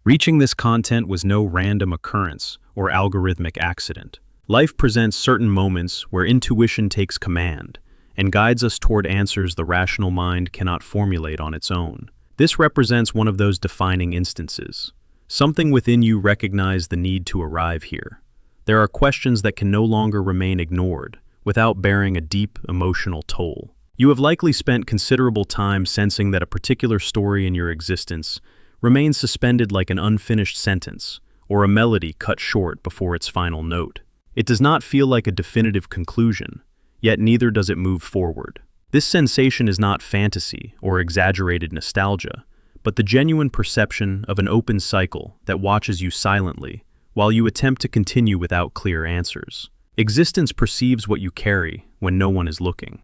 Reaching this content was no random occurrence or algorithmic accident. Life presents certain moments where intuition takes command and guides us toward answers the rational mind cannot formulate on its own. This represents one of those defining instances. Something within you recognized the need to arrive here. There are questions that can no longer remain ignored without bearing a deep emotional toll. You have likely spent considerable time sensing that a particular story in your existence remains suspended like an unfinished sentence or a melody cut short before its final note. It does not feel like a definitive conclusion, yet neither does it move forward. This sensation is not fantasy or exaggerated nostalgia, but the genuine perception of an open cycle that watches you silently while you attempt to continue without clear answers. Existence perceives what you carry when no one is looking.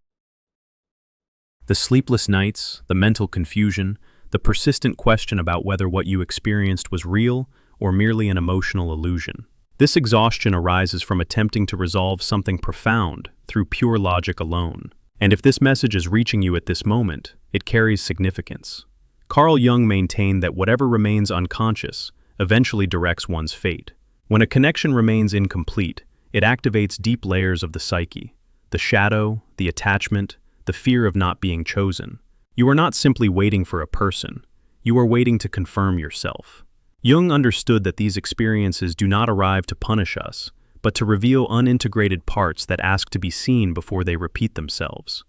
The sleepless nights, the mental confusion, the persistent question about whether what you experienced was real or merely an emotional illusion. This exhaustion arises from attempting to resolve something profound through pure logic alone. And if this message is reaching you at this moment, it carries significance. Carl Jung maintained that whatever remains unconscious eventually directs one's fate. When a connection remains incomplete, it activates deep layers of the psyche, the shadow, the attachment, the fear of not being chosen. You are not simply waiting for a person, you are waiting to confirm yourself. Jung understood that these experiences do not arrive to punish us, but to reveal unintegrated parts that ask to be seen before they repeat themselves.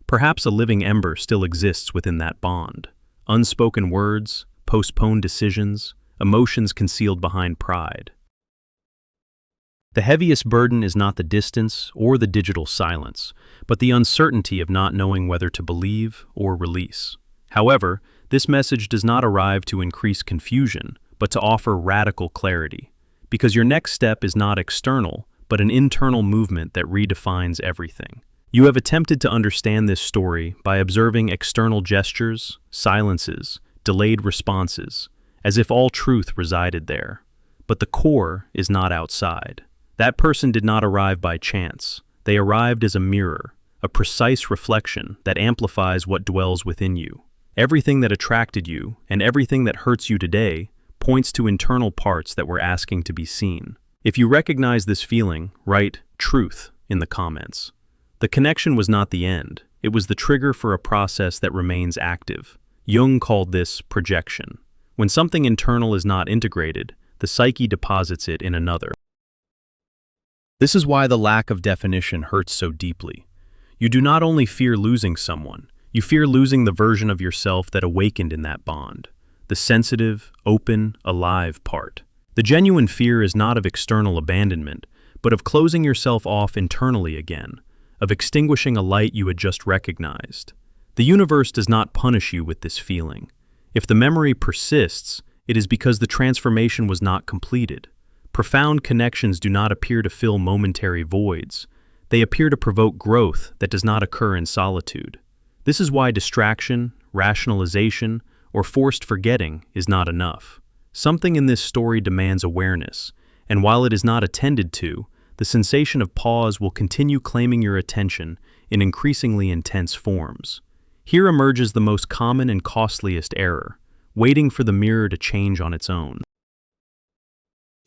Perhaps a living ember still exists within that bond. Unspoken words, postponed decisions, emotions concealed behind pride. The heaviest burden is not the distance or the digital silence, but the uncertainty of not knowing whether to believe or release. However, this message does not arrive to increase confusion, but to offer radical clarity, because your next step is not external, but an internal movement that redefines everything. You have attempted to understand this story by observing external gestures, silences, delayed responses, as if all truth resided there. But the core is not outside. That person did not arrive by chance. They arrived as a mirror, a precise reflection that amplifies what dwells within you. Everything that attracted you and everything that hurts you today points to internal parts that were asking to be seen. If you recognize this feeling, write "truth" in the comments. The connection was not the end. It was the trigger for a process that remains active. Jung called this projection. When something internal is not integrated, the psyche deposits it in another. This is why the lack of definition hurts so deeply. You do not only fear losing someone, you fear losing the version of yourself that awakened in that bond. The sensitive, open, alive part. The genuine fear is not of external abandonment, but of closing yourself off internally again, of extinguishing a light you had just recognized. The universe does not punish you with this feeling. If the memory persists, it is because the transformation was not completed. Profound connections do not appear to fill momentary voids. They appear to provoke growth that does not occur in solitude. This is why distraction, rationalization, or forced forgetting is not enough. Something in this story demands awareness, and while it is not attended to, the sensation of pause will continue claiming your attention in increasingly intense forms. Here emerges the most common and costliest error, waiting for the mirror to change on its own.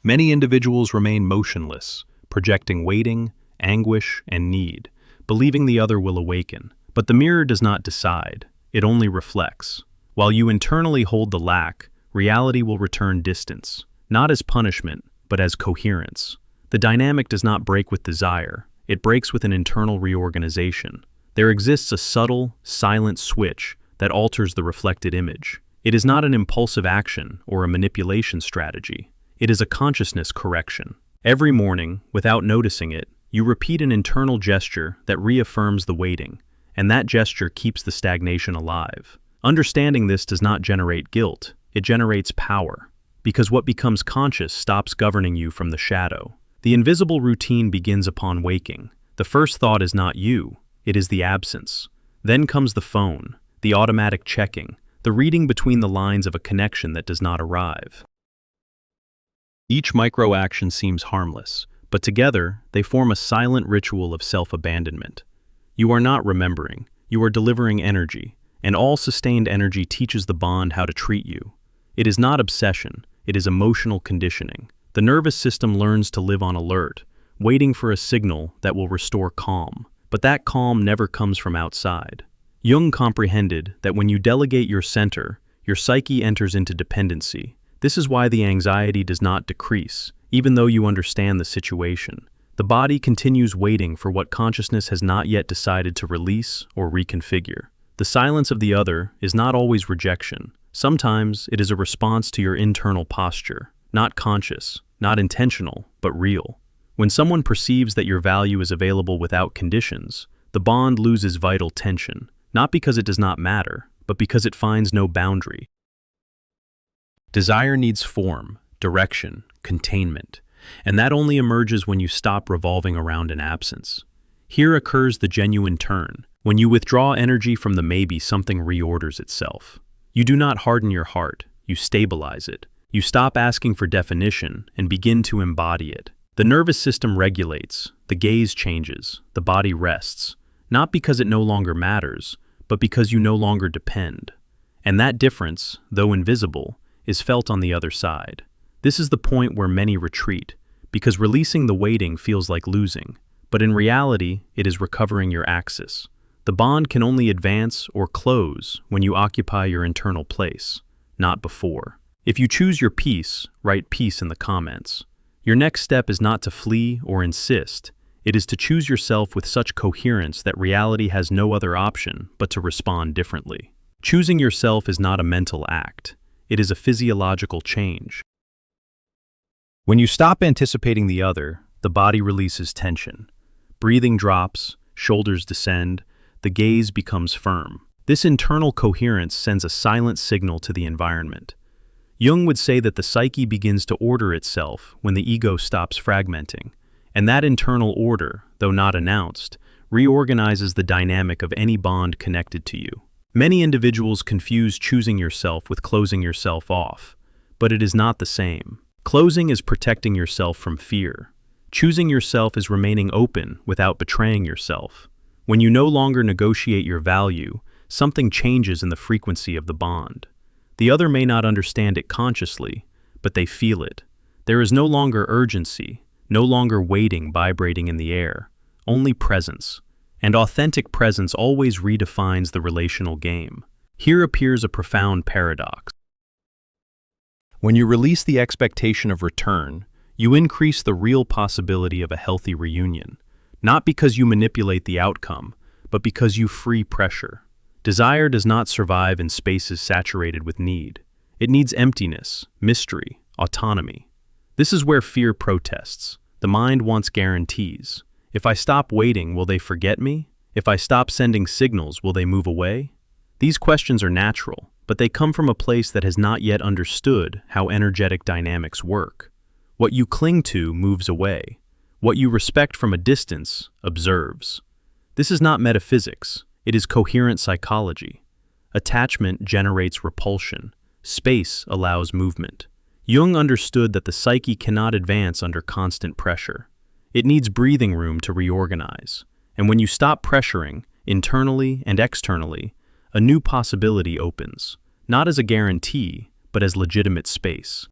Many individuals remain motionless, projecting waiting, anguish, and need, believing the other will awaken. But the mirror does not decide, it only reflects. While you internally hold the lack, reality will return distance, not as punishment, but as coherence. The dynamic does not break with desire, it breaks with an internal reorganization. There exists a subtle, silent switch that alters the reflected image. It is not an impulsive action or a manipulation strategy. It is a consciousness correction. Every morning, without noticing it, you repeat an internal gesture that reaffirms the waiting, and that gesture keeps the stagnation alive. Understanding this does not generate guilt, it generates power, because what becomes conscious stops governing you from the shadow. The invisible routine begins upon waking. The first thought is not you, it is the absence. Then comes the phone, the automatic checking, the reading between the lines of a connection that does not arrive. Each micro-action seems harmless, but together they form a silent ritual of self-abandonment. You are not remembering, you are delivering energy, and all sustained energy teaches the bond how to treat you. It is not obsession, it is emotional conditioning. The nervous system learns to live on alert, waiting for a signal that will restore calm. But that calm never comes from outside. Jung comprehended that when you delegate your center, your psyche enters into dependency. This is why the anxiety does not decrease, even though you understand the situation. The body continues waiting for what consciousness has not yet decided to release or reconfigure. The silence of the other is not always rejection. Sometimes it is a response to your internal posture, not conscious, not intentional, but real. When someone perceives that your value is available without conditions, the bond loses vital tension, not because it does not matter, but because it finds no boundary. Desire needs form, direction, containment, and that only emerges when you stop revolving around an absence. Here occurs the genuine turn. When you withdraw energy from the maybe, something reorders itself. You do not harden your heart, you stabilize it. You stop asking for definition and begin to embody it. The nervous system regulates, the gaze changes, the body rests, not because it no longer matters, but because you no longer depend. And that difference, though invisible, is felt on the other side. This is the point where many retreat, because releasing the waiting feels like losing, but in reality, it is recovering your axis. The bond can only advance or close when you occupy your internal place, not before. If you choose your peace, write peace in the comments. Your next step is not to flee or insist. It is to choose yourself with such coherence that reality has no other option but to respond differently. Choosing yourself is not a mental act. It is a physiological change. When you stop anticipating the other, the body releases tension. Breathing drops, shoulders descend, the gaze becomes firm. This internal coherence sends a silent signal to the environment. Jung would say that the psyche begins to order itself when the ego stops fragmenting, and that internal order, though not announced, reorganizes the dynamic of any bond connected to you. Many individuals confuse choosing yourself with closing yourself off, but it is not the same. Closing is protecting yourself from fear. Choosing yourself is remaining open without betraying yourself. When you no longer negotiate your value, something changes in the frequency of the bond. The other may not understand it consciously, but they feel it. There is no longer urgency, no longer waiting vibrating in the air, only presence. And authentic presence always redefines the relational game. Here appears a profound paradox. When you release the expectation of return, you increase the real possibility of a healthy reunion, not because you manipulate the outcome, but because you free pressure. Desire does not survive in spaces saturated with need. It needs emptiness, mystery, autonomy. This is where fear protests. The mind wants guarantees. If I stop waiting, will they forget me? If I stop sending signals, will they move away? These questions are natural, but they come from a place that has not yet understood how energetic dynamics work. What you cling to moves away. What you respect from a distance observes. This is not metaphysics. It is coherent psychology. Attachment generates repulsion. Space allows movement. Jung understood that the psyche cannot advance under constant pressure. It needs breathing room to reorganize. And when you stop pressuring, internally and externally, a new possibility opens, not as a guarantee, but as legitimate space.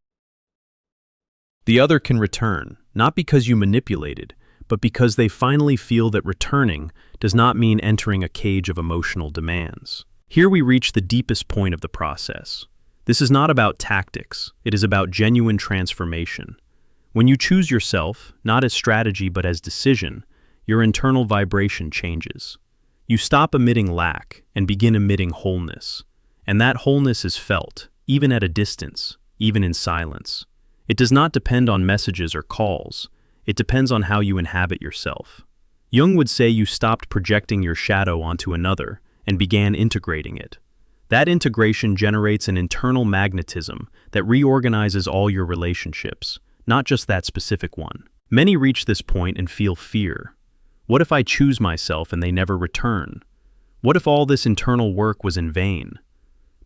The other can return, not because you manipulated, but because they finally feel that returning does not mean entering a cage of emotional demands. Here we reach the deepest point of the process. This is not about tactics, it is about genuine transformation. When you choose yourself, not as strategy but as decision, your internal vibration changes. You stop emitting lack and begin emitting wholeness. And that wholeness is felt, even at a distance, even in silence. It does not depend on messages or calls. It depends on how you inhabit yourself. Jung would say you stopped projecting your shadow onto another and began integrating it. That integration generates an internal magnetism that reorganizes all your relationships, not just that specific one. Many reach this point and feel fear. What if I choose myself and they never return? What if all this internal work was in vain?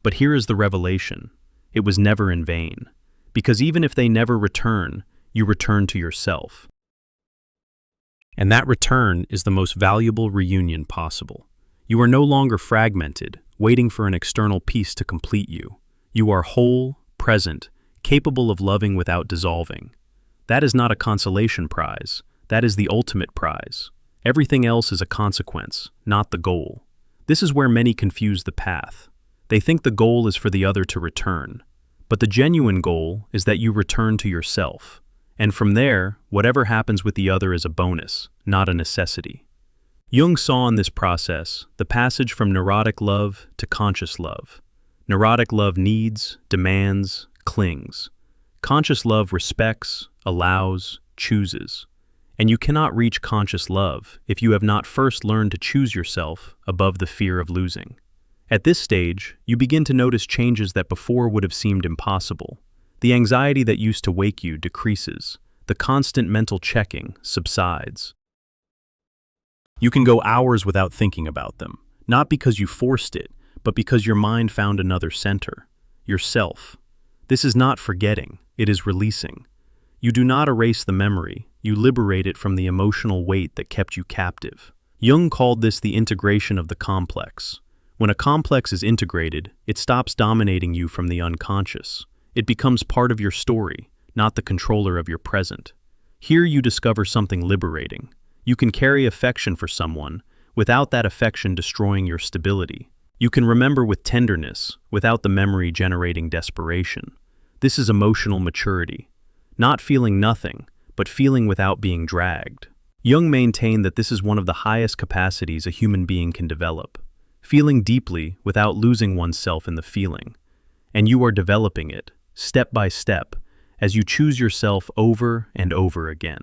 But here is the revelation. It was never in vain. Because even if they never return, you return to yourself. And that return is the most valuable reunion possible. You are no longer fragmented, waiting for an external piece to complete you. You are whole, present, capable of loving without dissolving. That is not a consolation prize, that is the ultimate prize. Everything else is a consequence, not the goal. This is where many confuse the path. They think the goal is for the other to return. But the genuine goal is that you return to yourself. And from there, whatever happens with the other is a bonus, not a necessity. Jung saw in this process the passage from neurotic love to conscious love. Neurotic love needs, demands, clings. Conscious love respects, allows, chooses. And you cannot reach conscious love if you have not first learned to choose yourself above the fear of losing. At this stage, you begin to notice changes that before would have seemed impossible. The anxiety that used to wake you decreases. The constant mental checking subsides. You can go hours without thinking about them, not because you forced it, but because your mind found another center, yourself. This is not forgetting, it is releasing. You do not erase the memory, you liberate it from the emotional weight that kept you captive. Jung called this the integration of the complex. When a complex is integrated, it stops dominating you from the unconscious. It becomes part of your story, not the controller of your present. Here you discover something liberating. You can carry affection for someone without that affection destroying your stability. You can remember with tenderness without the memory generating desperation. This is emotional maturity. Not feeling nothing, but feeling without being dragged. Jung maintained that this is one of the highest capacities a human being can develop. Feeling deeply without losing oneself in the feeling. And you are developing it, step by step, as you choose yourself over and over again.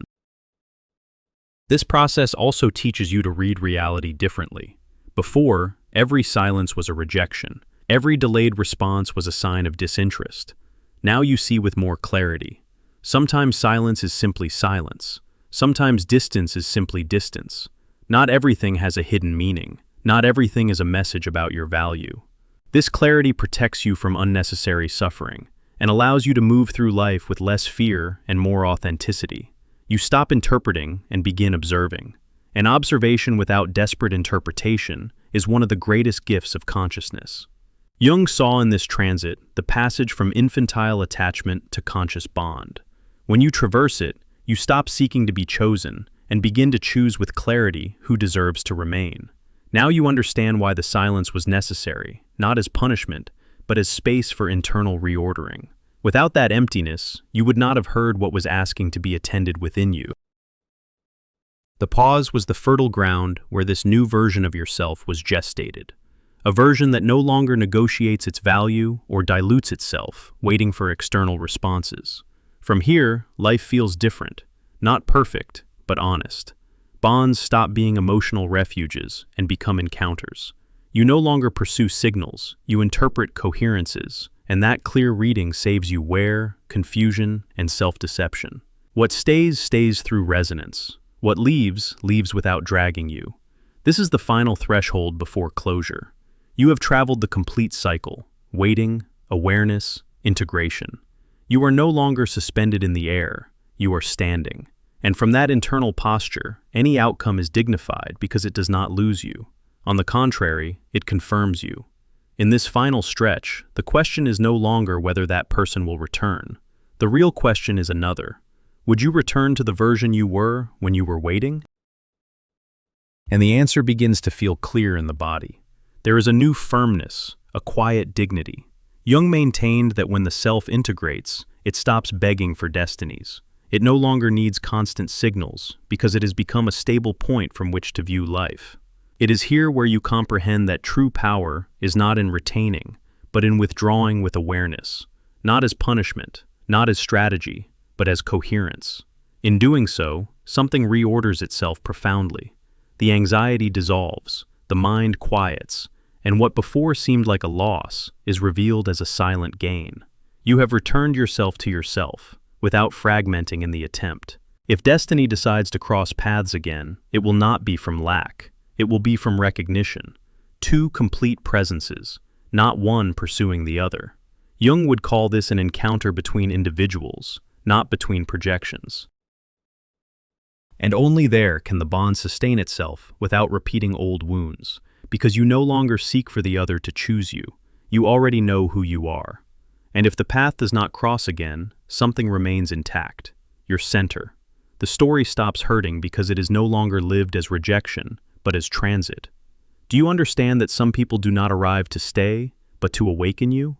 This process also teaches you to read reality differently. Before, every silence was a rejection. Every delayed response was a sign of disinterest. Now you see with more clarity. Sometimes silence is simply silence. Sometimes distance is simply distance. Not everything has a hidden meaning. Not everything is a message about your value. This clarity protects you from unnecessary suffering and allows you to move through life with less fear and more authenticity. You stop interpreting and begin observing. An observation without desperate interpretation is one of the greatest gifts of consciousness. Jung saw in this transit the passage from infantile attachment to conscious bond. When you traverse it, you stop seeking to be chosen and begin to choose with clarity who deserves to remain. Now you understand why the silence was necessary, not as punishment, but as space for internal reordering. Without that emptiness, you would not have heard what was asking to be attended within you. The pause was the fertile ground where this new version of yourself was gestated. A version that no longer negotiates its value or dilutes itself, waiting for external responses. From here, life feels different, not perfect, but honest. Bonds stop being emotional refuges and become encounters. You no longer pursue signals, you interpret coherences, and that clear reading saves you wear, confusion, and self-deception. What stays, stays through resonance. What leaves, leaves without dragging you. This is the final threshold before closure. You have traveled the complete cycle, waiting, awareness, integration. You are no longer suspended in the air, you are standing. And from that internal posture, any outcome is dignified because it does not lose you. On the contrary, it confirms you. In this final stretch, the question is no longer whether that person will return. The real question is another. Would you return to the version you were when you were waiting? And the answer begins to feel clear in the body. There is a new firmness, a quiet dignity. Jung maintained that when the self integrates, it stops begging for destinies. It no longer needs constant signals because it has become a stable point from which to view life. It is here where you comprehend that true power is not in retaining, but in withdrawing with awareness, not as punishment, not as strategy, but as coherence. In doing so, something reorders itself profoundly. The anxiety dissolves, the mind quiets, and what before seemed like a loss is revealed as a silent gain. You have returned yourself to yourself, without fragmenting in the attempt. If destiny decides to cross paths again, it will not be from lack. It will be from recognition. Two complete presences, not one pursuing the other. Jung would call this an encounter between individuals, not between projections. And only there can the bond sustain itself without repeating old wounds, because you no longer seek for the other to choose you. You already know who you are. And if the path does not cross again, something remains intact: your center. The story stops hurting because it is no longer lived as rejection, but as transit. Do you understand that some people do not arrive to stay, but to awaken you?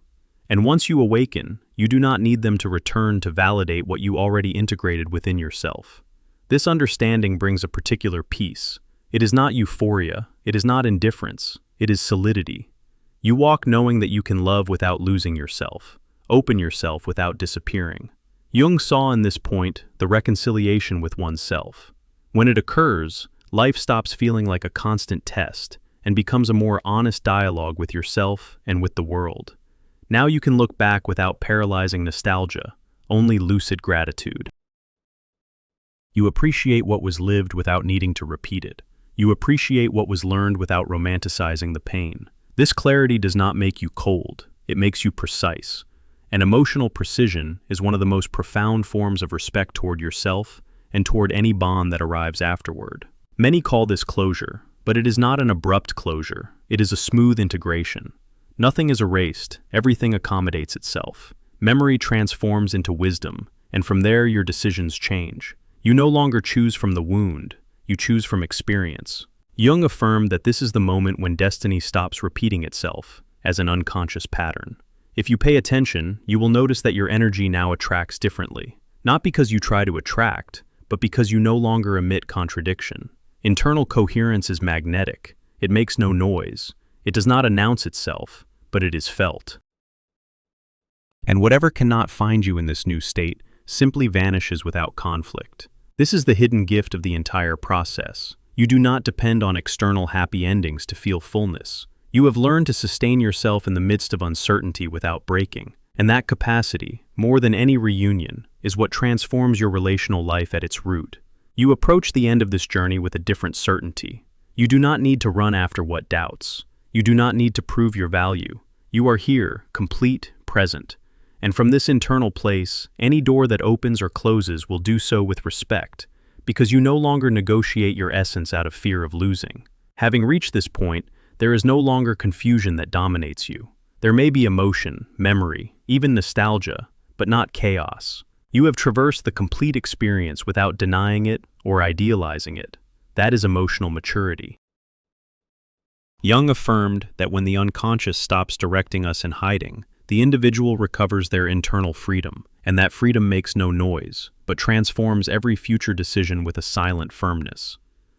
And once you awaken, you do not need them to return to validate what you already integrated within yourself. This understanding brings a particular peace. It is not euphoria, it is not indifference, it is solidity. You walk knowing that you can love without losing yourself, open yourself without disappearing. Jung saw in this point the reconciliation with oneself. When it occurs, life stops feeling like a constant test and becomes a more honest dialogue with yourself and with the world. Now you can look back without paralyzing nostalgia, only lucid gratitude. You appreciate what was lived without needing to repeat it. You appreciate what was learned without romanticizing the pain. This clarity does not make you cold, it makes you precise. And emotional precision is one of the most profound forms of respect toward yourself and toward any bond that arrives afterward. Many call this closure, but it is not an abrupt closure, it is a smooth integration. Nothing is erased, everything accommodates itself. Memory transforms into wisdom, and from there your decisions change. You no longer choose from the wound, you choose from experience. Jung affirmed that this is the moment when destiny stops repeating itself as an unconscious pattern. If you pay attention, you will notice that your energy now attracts differently. Not because you try to attract, but because you no longer emit contradiction. Internal coherence is magnetic. It makes no noise. It does not announce itself, but it is felt. And whatever cannot find you in this new state simply vanishes without conflict. This is the hidden gift of the entire process. You do not depend on external happy endings to feel fullness. You have learned to sustain yourself in the midst of uncertainty without breaking. And that capacity, more than any reunion, is what transforms your relational life at its root. You approach the end of this journey with a different certainty. You do not need to run after what doubts. You do not need to prove your value. You are here, complete, present. And from this internal place, any door that opens or closes will do so with respect, because you no longer negotiate your essence out of fear of losing. Having reached this point, there is no longer confusion that dominates you. There may be emotion, memory, even nostalgia, but not chaos. You have traversed the complete experience without denying it or idealizing it. That is emotional maturity. Jung affirmed that when the unconscious stops directing us and hiding, the individual recovers their internal freedom, and that freedom makes no noise, but transforms every future decision with a silent firmness.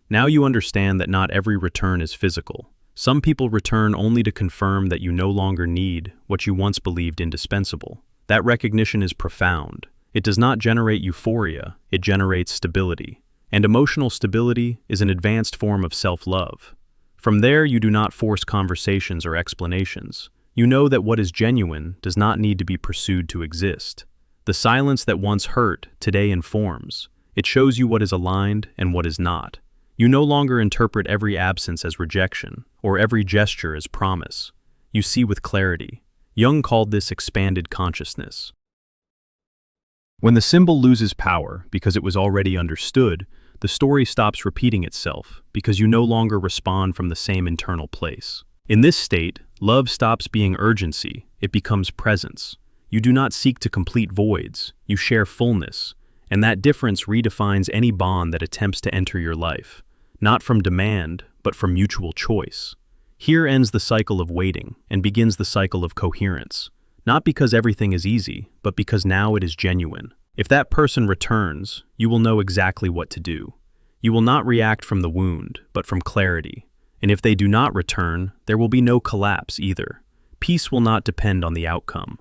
Now you understand that not every return is physical. Some people return only to confirm that you no longer need what you once believed indispensable. That recognition is profound. It does not generate euphoria, it generates stability. And emotional stability is an advanced form of self-love. From there, you do not force conversations or explanations. You know that what is genuine does not need to be pursued to exist. The silence that once hurt today informs. It shows you what is aligned and what is not. You no longer interpret every absence as rejection or every gesture as promise. You see with clarity. Jung called this expanded consciousness. When the symbol loses power because it was already understood, the story stops repeating itself because you no longer respond from the same internal place. In this state, love stops being urgency, it becomes presence. You do not seek to complete voids, you share fullness, and that difference redefines any bond that attempts to enter your life, not from demand, but from mutual choice. Here ends the cycle of waiting and begins the cycle of coherence, not because everything is easy, but because now it is genuine. If that person returns, you will know exactly what to do. You will not react from the wound, but from clarity. And if they do not return, there will be no collapse either. Peace will not depend on the outcome.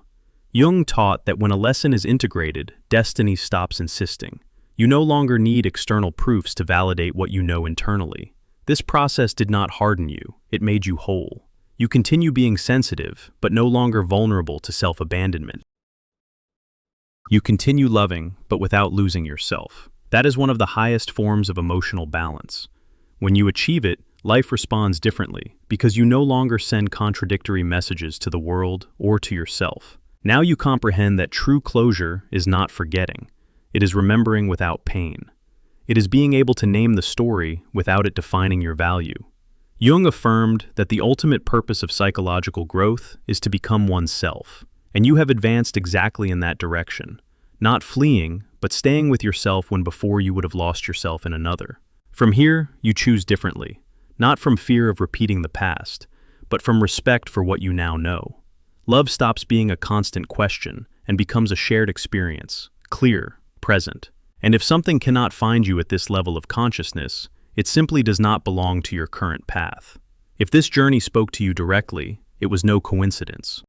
Jung taught that when a lesson is integrated, destiny stops insisting. You no longer need external proofs to validate what you know internally. This process did not harden you, it made you whole. You continue being sensitive, but no longer vulnerable to self-abandonment. You continue loving, but without losing yourself. That is one of the highest forms of emotional balance. When you achieve it, life responds differently, because you no longer send contradictory messages to the world or to yourself. Now you comprehend that true closure is not forgetting. It is remembering without pain. It is being able to name the story without it defining your value. Jung affirmed that the ultimate purpose of psychological growth is to become oneself. And you have advanced exactly in that direction, not fleeing, but staying with yourself when before you would have lost yourself in another. From here, you choose differently, not from fear of repeating the past, but from respect for what you now know. Love stops being a constant question and becomes a shared experience, clear, present. And if something cannot find you at this level of consciousness, it simply does not belong to your current path. If this journey spoke to you directly, it was no coincidence.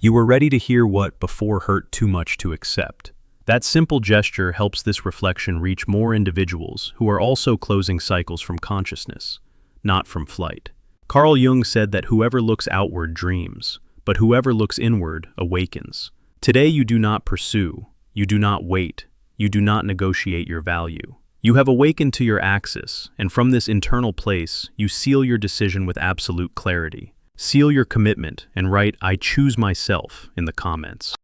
You were ready to hear what before hurt too much to accept. That simple gesture helps this reflection reach more individuals who are also closing cycles from consciousness, not from flight. Carl Jung said that whoever looks outward dreams, but whoever looks inward awakens. Today you do not pursue, you do not wait, you do not negotiate your value. You have awakened to your axis, and from this internal place, you seal your decision with absolute clarity. Seal your commitment and write "I choose myself" in the comments.